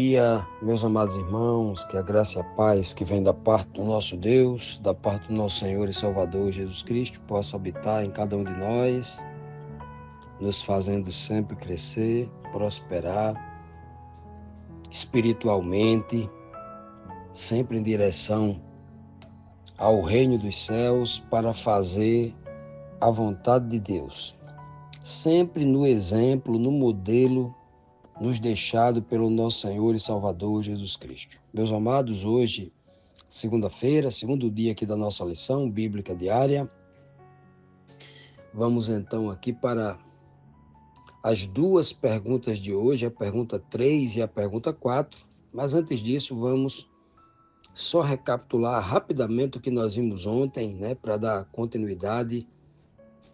dia, meus amados irmãos, que a graça e a paz que vem da parte do nosso Deus, da parte do nosso Senhor e Salvador Jesus Cristo, possa habitar em cada um de nós, nos fazendo sempre crescer, prosperar espiritualmente, sempre em direção ao reino dos céus para fazer a vontade de Deus. Sempre no exemplo, no modelo nos deixado pelo nosso Senhor e Salvador Jesus Cristo. Meus amados, hoje, segunda-feira, segundo dia aqui da nossa lição bíblica diária, vamos então aqui para as duas perguntas de hoje, a pergunta 3 e a pergunta 4, mas antes disso vamos só recapitular rapidamente o que nós vimos ontem, para dar continuidade,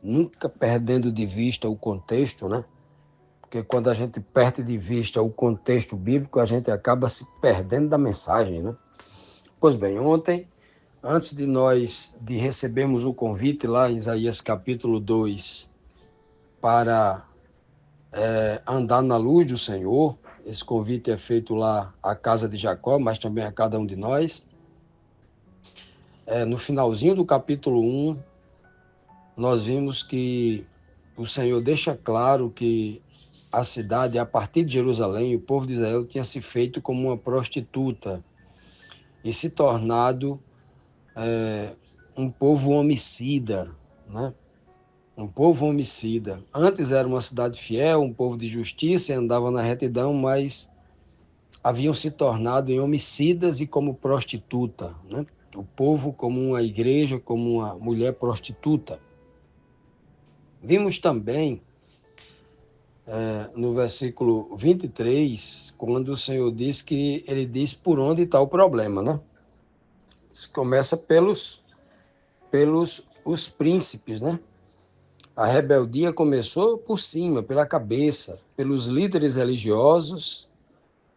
nunca perdendo de vista o contexto, Porque quando a gente perde de vista o contexto bíblico, a gente acaba se perdendo da mensagem, Pois bem, ontem, antes de recebermos o convite lá em Isaías capítulo 2, para andar na luz do Senhor, esse convite é feito lá à casa de Jacó, mas também a cada um de nós. No finalzinho do capítulo 1, nós vimos que o Senhor deixa claro que a cidade, a partir de Jerusalém, o povo de Israel tinha se feito como uma prostituta e se tornado um povo homicida, Um povo homicida. Antes era uma cidade fiel, um povo de justiça, e andava na retidão, mas haviam se tornado em homicidas e como prostituta, O povo como uma igreja, como uma mulher prostituta. Vimos também no versículo 23, quando o Senhor diz que ele diz por onde está o problema, Isso começa pelos os príncipes, A rebeldia começou por cima, pela cabeça, pelos líderes religiosos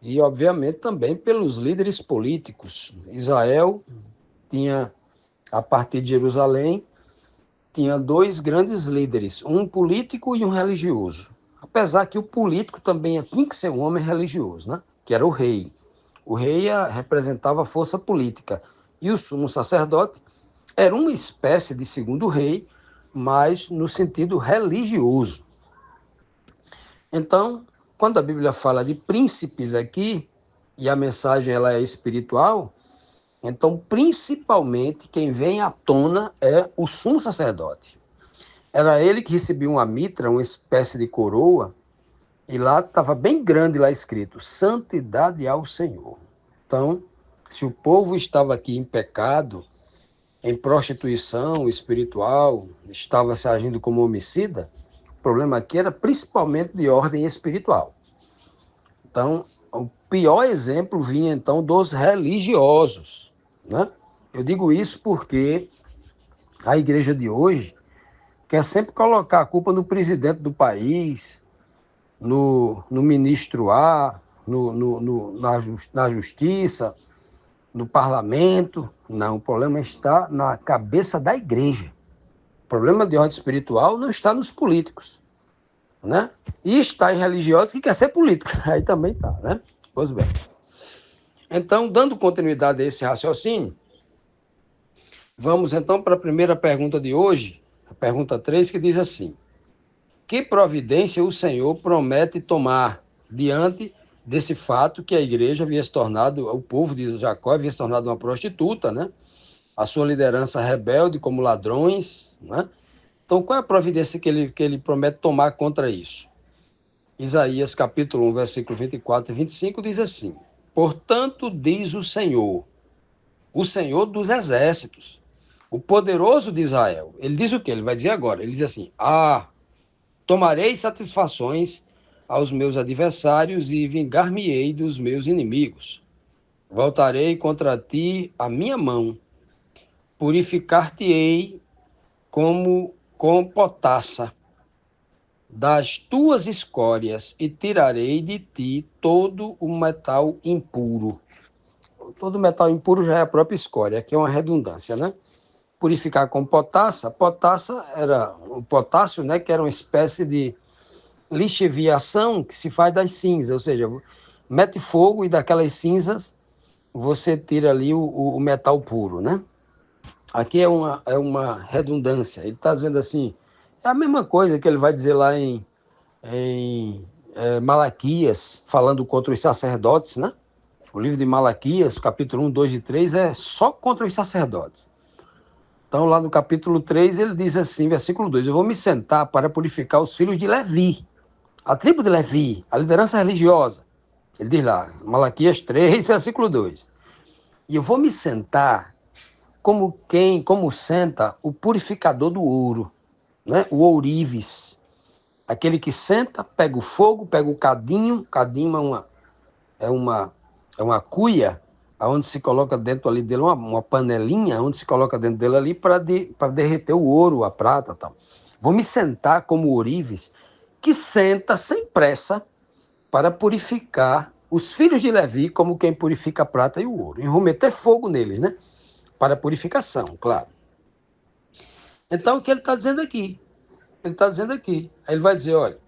e, obviamente, também pelos líderes políticos. Israel tinha, a partir de Jerusalém, tinha dois grandes líderes, um político e um religioso. Apesar que o político também tinha que ser um homem religioso, Que era o rei. O rei representava a força política. E o sumo sacerdote era uma espécie de segundo rei, mas no sentido religioso. Então, quando a Bíblia fala de príncipes aqui, e a mensagem ela é espiritual, então, principalmente, quem vem à tona é o sumo sacerdote. Era ele que recebia uma mitra, uma espécie de coroa, e lá estava bem grande lá escrito, santidade ao Senhor. Então, se o povo estava aqui em pecado, em prostituição espiritual, estava se agindo como homicida, o problema aqui era principalmente de ordem espiritual. Então, o pior exemplo vinha, então, dos religiosos, Eu digo isso porque a igreja de hoje quer sempre colocar a culpa no presidente do país, no ministro A, na justiça, no parlamento. Não, o problema está na cabeça da igreja. O problema de ordem espiritual não está nos políticos, E está em religiosos que quer ser político. Aí também está, Pois bem. Então, dando continuidade a esse raciocínio, vamos então para a primeira pergunta de hoje, a pergunta 3, que diz assim: que providência o Senhor promete tomar diante desse fato que a igreja havia se tornado, o povo de Jacó havia se tornado uma prostituta, A sua liderança rebelde como ladrões, Então, qual é a providência que ele promete tomar contra isso? Isaías capítulo 1, versículo 24 e 25 diz assim: portanto, diz o Senhor dos exércitos, o poderoso de Israel. Ele diz o quê? Ele vai dizer agora. Ele diz assim: tomarei satisfações aos meus adversários e vingar-me-ei dos meus inimigos. Voltarei contra ti a minha mão, purificar-te-ei como com potassa das tuas escórias e tirarei de ti todo o metal impuro. Todo metal impuro já é a própria escória, aqui é uma redundância, Purificar com potassa. Potassa era o potássio, que era uma espécie de lixiviação que se faz das cinzas, ou seja, mete fogo e daquelas cinzas você tira ali o metal puro, né? Aqui é uma redundância. Ele está dizendo assim, é a mesma coisa que ele vai dizer lá em Malaquias, falando contra os sacerdotes, né? O livro de Malaquias, capítulo 1, 2 e 3, é só contra os sacerdotes. Então, lá no capítulo 3, ele diz assim, versículo 2, eu vou me sentar para purificar os filhos de Levi, a tribo de Levi, a liderança religiosa. Ele diz lá, Malaquias 3, versículo 2. E eu vou me sentar como senta o purificador do ouro, né? O ourives. Aquele que senta, pega o fogo, pega o cadinho é uma, é uma cuia, onde se coloca dentro ali dele uma panelinha, onde se coloca dentro dele ali para derreter o ouro, a prata e tal. Vou me sentar como ourives, que senta sem pressa para purificar os filhos de Levi, como quem purifica a prata e o ouro. E vou meter fogo neles, né? Para purificação, claro. Então, o que ele está dizendo aqui? Ele está dizendo aqui. Aí ele vai dizer, olha,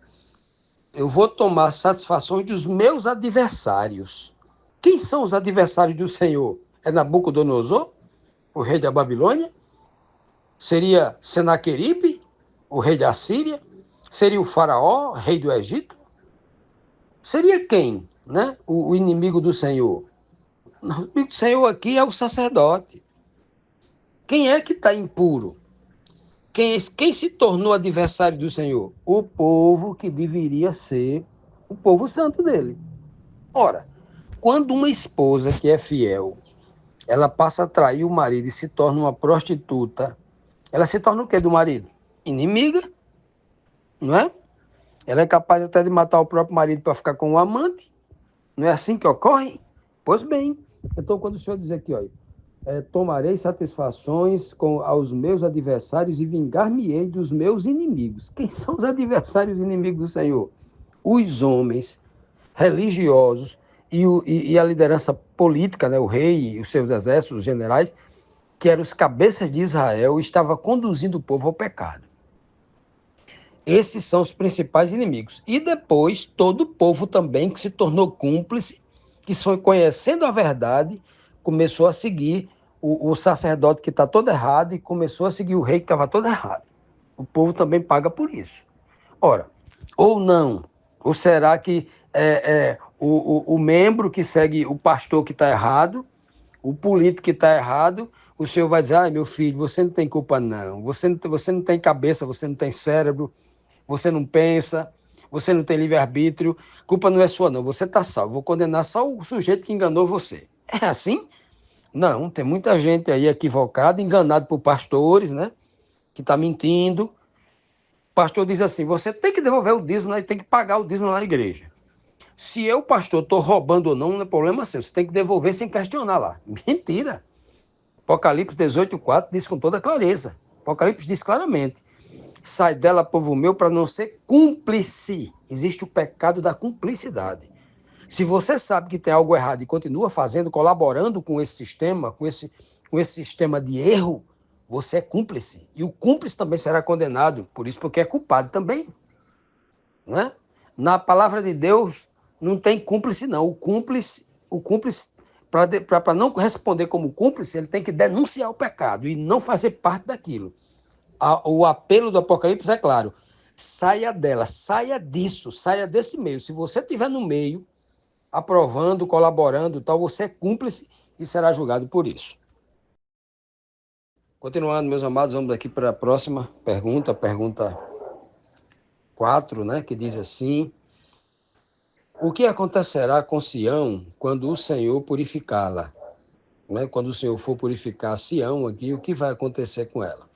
eu vou tomar satisfações dos meus adversários. Quem são os adversários do Senhor? É Nabucodonosor, o rei da Babilônia? Seria Senaqueribe, o rei da Síria? Seria o faraó, rei do Egito? Seria quem, né? O inimigo do Senhor? O inimigo do Senhor aqui é o sacerdote. Quem é que está impuro? Quem se tornou adversário do Senhor? O povo que deveria ser o povo santo dele. Ora, quando uma esposa que é fiel, ela passa a trair o marido e se torna uma prostituta, ela se torna o quê do marido? Inimiga, não é? Ela é capaz até de matar o próprio marido para ficar com o amante. Não é assim que ocorre? Pois bem. Então, quando o Senhor diz aqui, olha, tomarei satisfações aos meus adversários e vingar-me-ei dos meus inimigos. Quem são os adversários e inimigos do Senhor? Os homens religiosos e a liderança política, né, o rei e os seus exércitos, os generais, que eram os cabeças de Israel, estava conduzindo o povo ao pecado. Esses são os principais inimigos. E depois, todo o povo também que se tornou cúmplice, que foi conhecendo a verdade, começou a seguir o sacerdote que está todo errado e começou a seguir o rei que estava todo errado. O povo também paga por isso. Ora, ou não, ou será que o membro que segue o pastor que está errado, o político que está errado, o senhor vai dizer, meu filho, você não tem culpa não, você não tem cabeça, você não tem cérebro, você não pensa, você não tem livre-arbítrio, culpa não é sua não, você está salvo, vou condenar só o sujeito que enganou você. É assim? Não, tem muita gente aí equivocada, enganado por pastores, né, que está mentindo. O pastor diz assim, você tem que devolver o dízimo, né, tem que pagar o dízimo na igreja. Se eu, pastor, estou roubando ou não, não é problema seu, você tem que devolver sem questionar lá. Mentira. Apocalipse 18:4 diz com toda clareza. Apocalipse diz claramente, sai dela, povo meu, para não ser cúmplice. Existe o pecado da cumplicidade. Se você sabe que tem algo errado e continua fazendo, colaborando com esse sistema, com esse sistema de erro, você é cúmplice. E o cúmplice também será condenado por isso, porque é culpado também. Não é? Na palavra de Deus, não tem cúmplice, não. O cúmplice para não responder como cúmplice, ele tem que denunciar o pecado e não fazer parte daquilo. O apelo do Apocalipse é claro, saia dela, saia disso, saia desse meio. Se você estiver no meio, aprovando, colaborando, tal, você é cúmplice e será julgado por isso. Continuando, meus amados, vamos aqui para a próxima pergunta 4, né, que diz assim, o que acontecerá com Sião quando o Senhor purificá-la? Né? Quando o Senhor for purificar Sião aqui, o que vai acontecer com ela?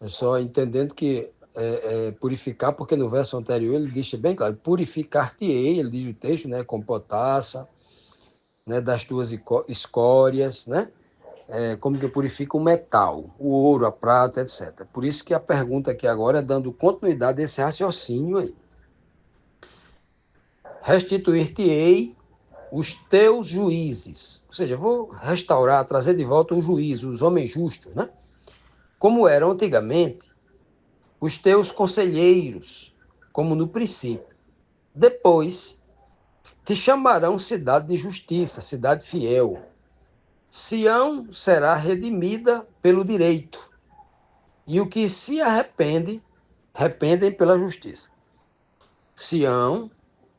É só entendendo que purificar, porque no verso anterior ele diz bem claro, purificar-te-ei, ele diz o texto, né, com potassa, né, das tuas escórias, né, como que purifica o metal, o ouro, a prata, etc. Por isso que a pergunta aqui agora é dando continuidade a esse raciocínio aí. Restituir-te-ei os teus juízes, ou seja, vou restaurar, trazer de volta um juízo, os homens justos, né? Como eram antigamente, os teus conselheiros, como no princípio. Depois te chamarão cidade de justiça, cidade fiel. Sião será redimida pelo direito, e o que se arrependem pela justiça. Sião,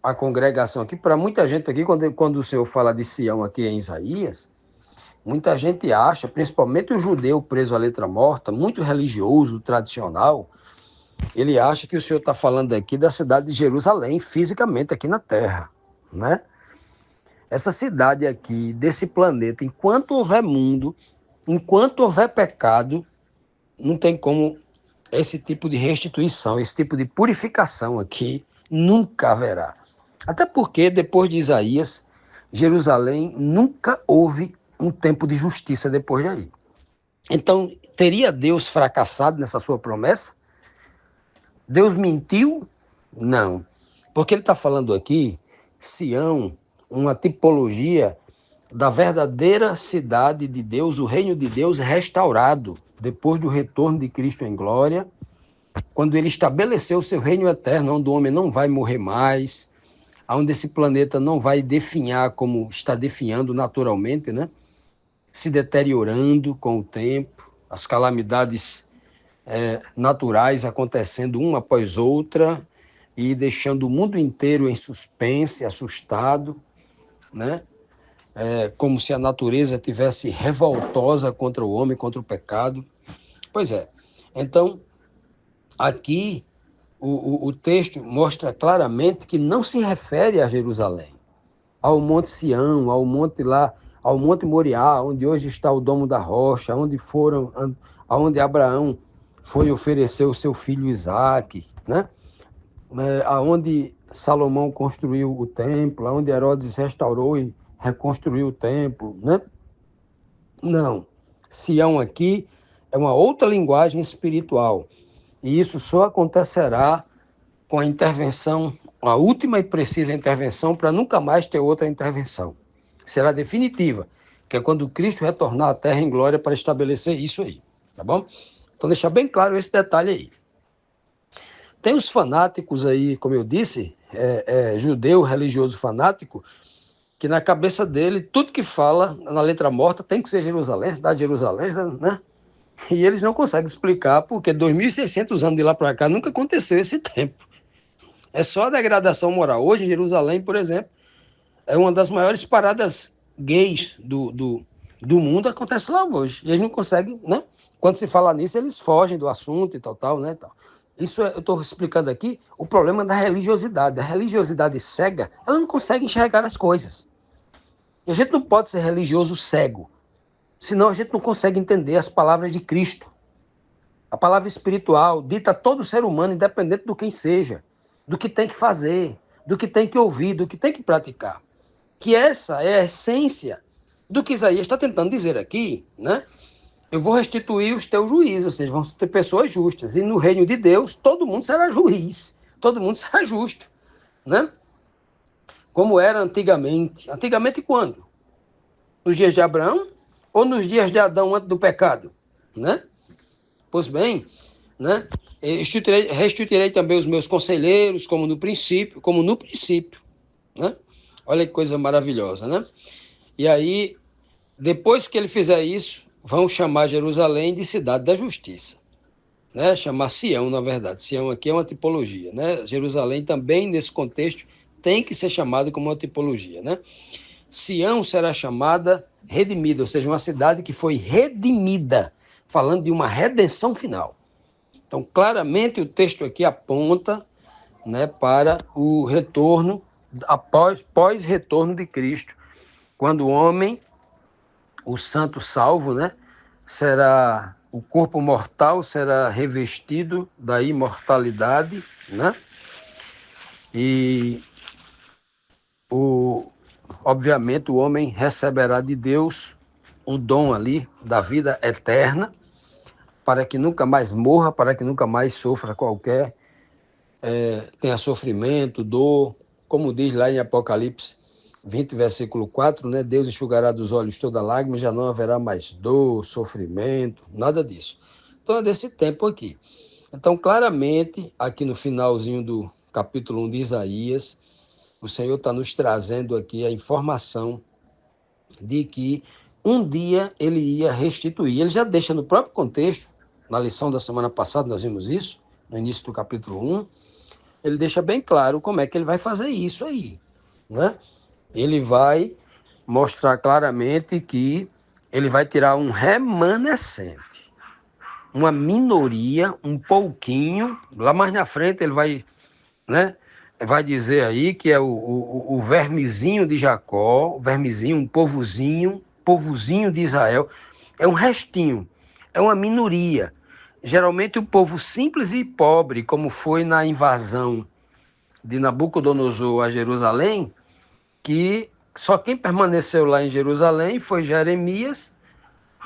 a congregação aqui, para muita gente aqui, quando o Senhor fala de Sião aqui em Isaías, muita gente acha, principalmente o judeu preso à letra morta, muito religioso, tradicional, ele acha que o Senhor está falando aqui da cidade de Jerusalém, fisicamente aqui na Terra, né? Essa cidade aqui, desse planeta, enquanto houver mundo, enquanto houver pecado, não tem como esse tipo de restituição, esse tipo de purificação aqui, nunca haverá. Até porque, depois de Isaías, Jerusalém nunca houve um tempo de justiça depois daí. Então, teria Deus fracassado nessa sua promessa? Deus mentiu? Não. Porque ele está falando aqui, Sião, uma tipologia da verdadeira cidade de Deus, o reino de Deus restaurado, depois do retorno de Cristo em glória, quando ele estabeleceu o seu reino eterno, onde o homem não vai morrer mais, onde esse planeta não vai definhar como está definhando naturalmente, né? Se deteriorando com o tempo, as calamidades naturais acontecendo uma após outra e deixando o mundo inteiro em suspense, assustado, né? Como se a natureza tivesse revoltosa contra o homem, contra o pecado. Pois é. Então, aqui, o texto mostra claramente que não se refere a Jerusalém, ao Monte Sião, ao Monte lá, ao Monte Moriá, onde hoje está o Domo da Rocha, aonde Abraão foi oferecer o seu filho Isaque, né? Aonde Salomão construiu o templo, aonde Herodes restaurou e reconstruiu o templo, né? Não. Sião aqui é uma outra linguagem espiritual. E isso só acontecerá com a intervenção, a última e precisa intervenção, para nunca mais ter outra intervenção. Será definitiva, que é quando Cristo retornar à terra em glória para estabelecer isso aí, tá bom? Então, deixar bem claro esse detalhe aí. Tem os fanáticos aí, como eu disse, judeu religioso fanático, que na cabeça dele, tudo que fala na letra morta tem que ser Jerusalém, cidade de Jerusalém, né? E eles não conseguem explicar porque 2.600 anos de lá para cá nunca aconteceu esse tempo. É só a degradação moral. Hoje, em Jerusalém, por exemplo, é uma das maiores paradas gays do mundo, acontece lá hoje. E eles não conseguem, né? Quando se fala nisso, eles fogem do assunto e tal, né? Tal. Isso eu estou explicando aqui o problema da religiosidade. A religiosidade cega, ela não consegue enxergar as coisas. E a gente não pode ser religioso cego, senão a gente não consegue entender as palavras de Cristo. A palavra espiritual dita a todo ser humano, independente do quem seja, do que tem que fazer, do que tem que ouvir, do que tem que praticar. Que essa é a essência do que Isaías está tentando dizer aqui, né? Eu vou restituir os teus juízes, ou seja, vão ter pessoas justas. E no reino de Deus, todo mundo será juiz, todo mundo será justo, né? Como era antigamente. Antigamente quando? Nos dias de Abraão ou nos dias de Adão antes do pecado, né? Pois bem, né? Restituirei também os meus conselheiros, como no princípio, né? Olha que coisa maravilhosa, né? E aí, depois que ele fizer isso, vão chamar Jerusalém de cidade da justiça, né? Chamar Sião, na verdade. Sião aqui é uma tipologia, né? Jerusalém também, nesse contexto, tem que ser chamado como uma tipologia, né? Sião será chamada redimida, ou seja, uma cidade que foi redimida, falando de uma redenção final. Então, claramente, o texto aqui aponta, né, para o retorno, pós-retorno de Cristo, quando o homem, o santo salvo, né, o corpo mortal será revestido da imortalidade, né, e obviamente o homem receberá de Deus o dom ali da vida eterna, para que nunca mais morra, para que nunca mais sofra tenha sofrimento, dor, como diz lá em Apocalipse 20, versículo 4, né? Deus enxugará dos olhos toda lágrima, já não haverá mais dor, sofrimento, nada disso. Então é desse tempo aqui. Então, claramente, aqui no finalzinho do capítulo 1 de Isaías, o Senhor está nos trazendo aqui a informação de que um dia ele ia restituir. Ele já deixa no próprio contexto, na lição da semana passada nós vimos isso, no início do capítulo 1, ele deixa bem claro como é que ele vai fazer isso aí, né? Ele vai mostrar claramente que ele vai tirar um remanescente, uma minoria, um pouquinho, lá mais na frente ele vai, né, vai dizer aí que é o vermezinho de Jacó, o vermezinho, um povozinho de Israel, é um restinho, é uma minoria. Geralmente o povo simples e pobre, como foi na invasão de Nabucodonosor a Jerusalém, que só quem permaneceu lá em Jerusalém foi Jeremias,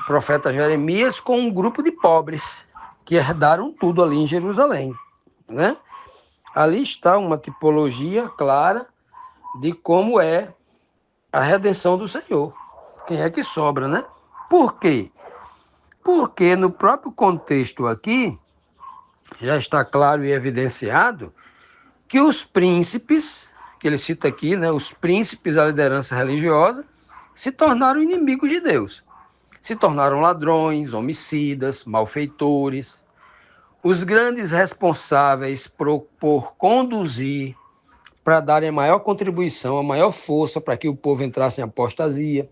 o profeta Jeremias, com um grupo de pobres que herdaram tudo ali em Jerusalém, né? Ali está uma tipologia clara de como é a redenção do Senhor. Quem é que sobra, né? Por quê? Porque no próprio contexto aqui, já está claro e evidenciado que os príncipes, que ele cita aqui, né, os príncipes da liderança religiosa, se tornaram inimigos de Deus. Se tornaram ladrões, homicidas, malfeitores. Os grandes responsáveis por conduzir, para darem a maior contribuição, a maior força para que o povo entrasse em apostasia,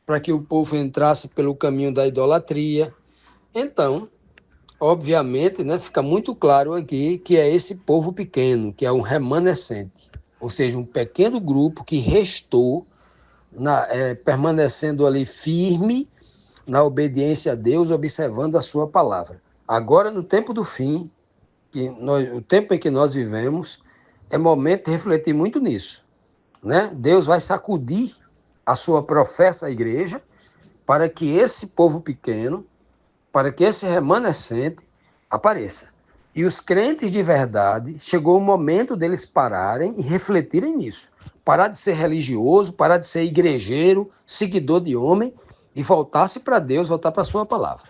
para que o povo entrasse pelo caminho da idolatria. Então, obviamente, né, fica muito claro aqui que é esse povo pequeno, que é um remanescente, ou seja, um pequeno grupo que restou, permanecendo ali firme na obediência a Deus, observando a sua palavra. Agora, no tempo do fim, o tempo em que nós vivemos, é momento de refletir muito nisso, né? Deus vai sacudir a sua professa igreja para que esse povo pequeno, para que esse remanescente apareça. E os crentes de verdade, chegou o momento deles pararem e refletirem nisso. Parar de ser religioso, parar de ser igrejeiro, seguidor de homem, e voltar-se para Deus, voltar para a sua palavra.